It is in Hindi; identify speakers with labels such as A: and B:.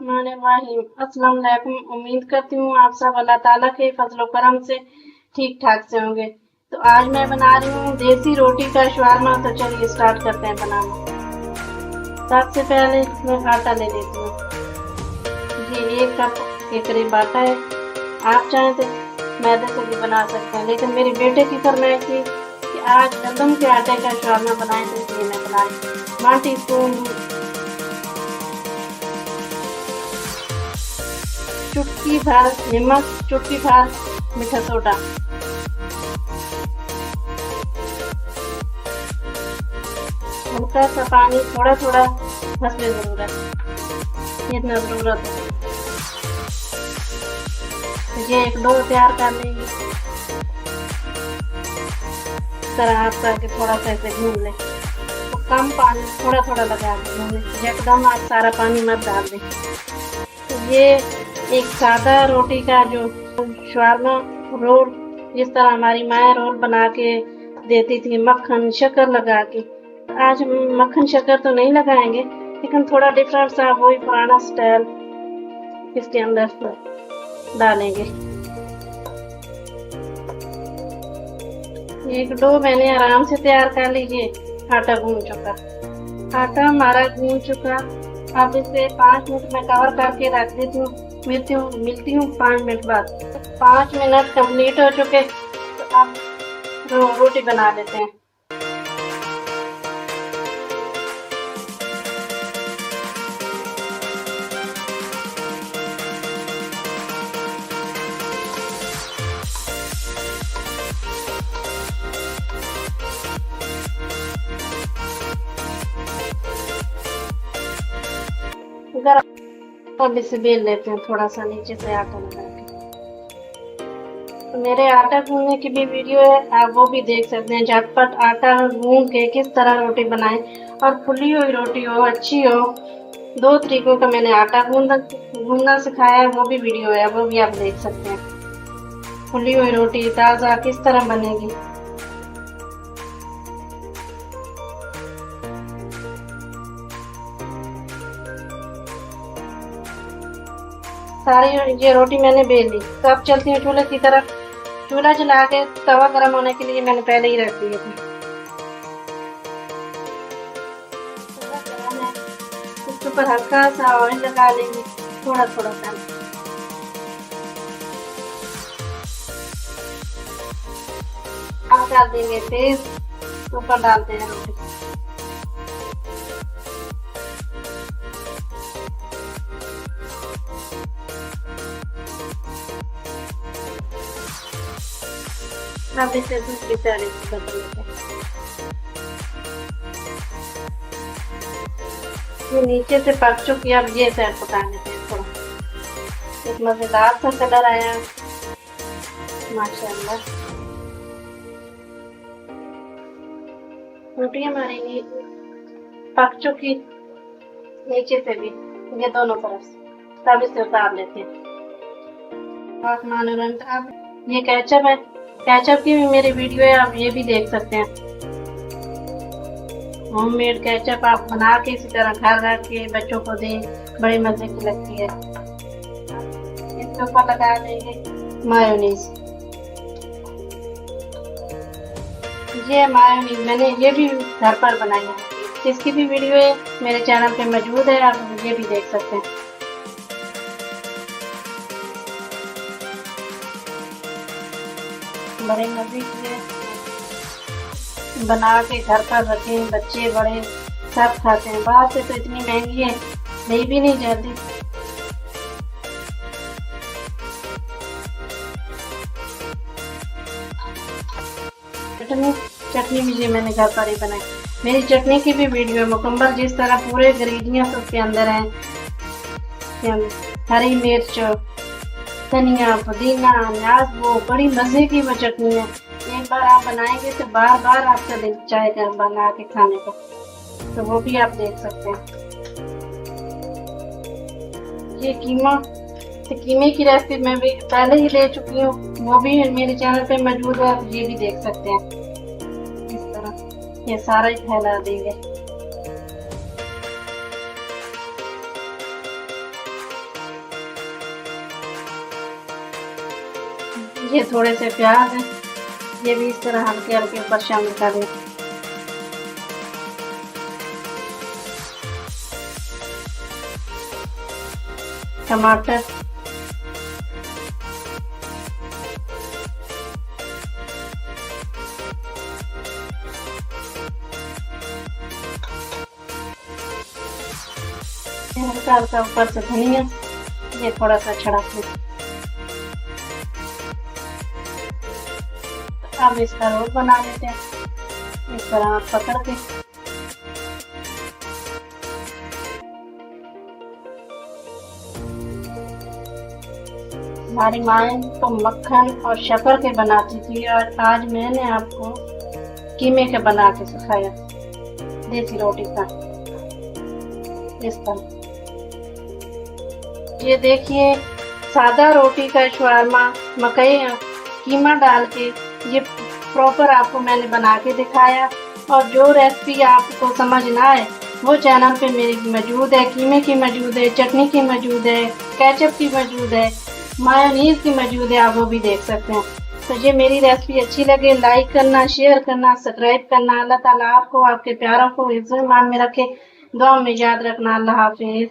A: बिस्मिल्लाहिर्रहमानिर्रहीम। अस्सलाम वालेकुम। उम्मीद करती हूँ आप सब अल्लाह ताला के फजलो करम से ठीक ठाक से होंगे। तो आज मैं बना रही हूँ देसी रोटी का शवारमा। तो चलिए स्टार्ट करते हैं बनाना। सबसे पहले मैं आटा ले लेती हूँ। ये 1 कप के करीब आटा है। आप चाहें तो मैदे से भी बना सकते हैं, लेकिन मेरे बेटे की फरमाइश थी कि आज गंदम के आटे का शवारमा बनाएं, तो इसलिए मैं बना रही हूँ। 1 टीस्पून चुटकी भर नमक, चुटकी भर मीठा सोडा, हल्का सा पानी, थोड़ा थोड़ा हंसबे जरूरत, इतना जरूरत है। ये एक डो तैयार कर लेंगे। इस तरह हाथ करके थोड़ा सा ऐसे घूम ले। तो कम पानी थोड़ा थोड़ा लगा दें, एकदम आप सारा पानी मत डाल दें। तो ये एक सादा रोटी का जो शवारमा रोल, जिस तरह हमारी माँ रोल बना के देती थी मक्खन शक्कर लगा के, आज हम मक्खन शक्कर तो नहीं लगाएंगे, लेकिन थोड़ा डिफरेंट सा वही पुराना स्टाइल इसके अंदर डालेंगे। एक डो मैंने आराम से तैयार कर लीजिए। आटा गूंद चुका, आटा हमारा गूंद चुका। अब इसे 5 मिनट में कवर करके रख देती हूँ। मिलती हूँ 5 मिनट बाद। 5 मिनट कंप्लीट हो चुके, तो अब रोटी बना लेते हैं। अब इसे बेल लेते हैं थोड़ा सा नीचे से आटा लगा के। तो मेरे आटा गूंदने की भी वीडियो है, आप वो भी देख सकते हैं। झटपट आटा गूंद के किस तरह रोटी बनाएं और फुली हुई रोटी हो, अच्छी हो। 2 तरीकों का मैंने आटा गूंदना सिखाया है, वो भी वीडियो है, वो भी आप देख सकते हैं। फुली हुई रोटी ताज़ा किस तरह बनेगी। सारी ये रोटी मैंने बेल ली। तो अब चलती हूँ चूल्हे की तरफ। चूल्हा जला के तवा गर्म होने के लिए मैंने पहले ही रख दिए थे। तवा गर्म है, उसके ऊपर हल्का सा ऑयल लगा लेंगे, थोड़ा थोड़ा सा। अब डाल देंगे तेज, ऊपर डालते हैं रोटी। अब इसे दूसरी साइड से बदल लेते हैं। ये नीचे से पक चुकी, अब ये साइड पका लेते हैं। थोड़ा एक मजेदार सा कलर आया माशाल्लाह। रोटी हमारी पक चुकी नीचे से भी, ये दोनों तरफ से। तब इसे उतार लेते हैं। अब ये केचप है, केचप की भी मेरी वीडियो है, आप ये भी देख सकते हैं। होममेड केचप आप बना के इसी तरह घर रख के बच्चों को दें, बड़े मजे की लगती है। इसके ऊपर लगा देंगे मायोनीज। ये मायोनीज मैंने ये भी घर पर बनाई है, इसकी भी वीडियो है मेरे चैनल पे मौजूद है, आप ये भी देख सकते हैं। बड़े मजे के बना के घर पर रखें, बच्चे बड़े सब खाते हैं। बाहर से तो इतनी महंगी है, नहीं भी नहीं जाती। चटनी भी ये मैंने घर पर ही बनाई। मेरी चटनी की भी वीडियो मुकम्मल, जिस तरह पूरे इंग्रेडिएंट्स उसके अंदर हैं। हरी मिर्च, धनिया, पुदीना, न्याज, वो बड़ी मजे की वो चटनी है। एक बार आप बनाएंगे तो बार बार आपका दिल चाहेगा बना के खाने को। तो वो भी आप देख सकते हैं। ये कीमे की रेसिपी मैं भी पहले ही ले चुकी हूँ, वो भी मेरे चैनल पे मौजूद है, आप ये भी देख सकते हैं। इस तरह ये सारा ही फैला देंगे। ये थोड़े से प्याज हैं, ये भी इस तरह हल्के हल्के ऊपर शामिल कर दें। टमाटर, हल्का हल्का ऊपर से धनिया, ये थोड़ा सा छिड़क दें। अब इसका रोल बना लेते हैं, इस तरह आप पकड़ के। हमारी माँ तो मक्खन और शक्कर के बनाती थी और आज मैंने आपको कीमे के बना के सिखाया, देसी रोटी का, इस तरह। ये देखिए सादा रोटी का शवारमा मकई कीमा डाल के, ये प्रॉपर आपको मैंने बना के दिखाया। और जो रेसिपी आपको समझ ना आए वो चैनल पे मेरी मौजूद है, कीमे की मौजूद है, चटनी की मौजूद है, केचप की मौजूद है, मायोनीज की मौजूद है, आप वो भी देख सकते हैं। तो ये मेरी रेसिपी अच्छी लगे लाइक करना, शेयर करना, सब्सक्राइब करना। अल्लाह ताला आपको, आपके प्यारों को इज्जत मान में रखे। दुआ में याद रखना। अल्लाह हाफिज।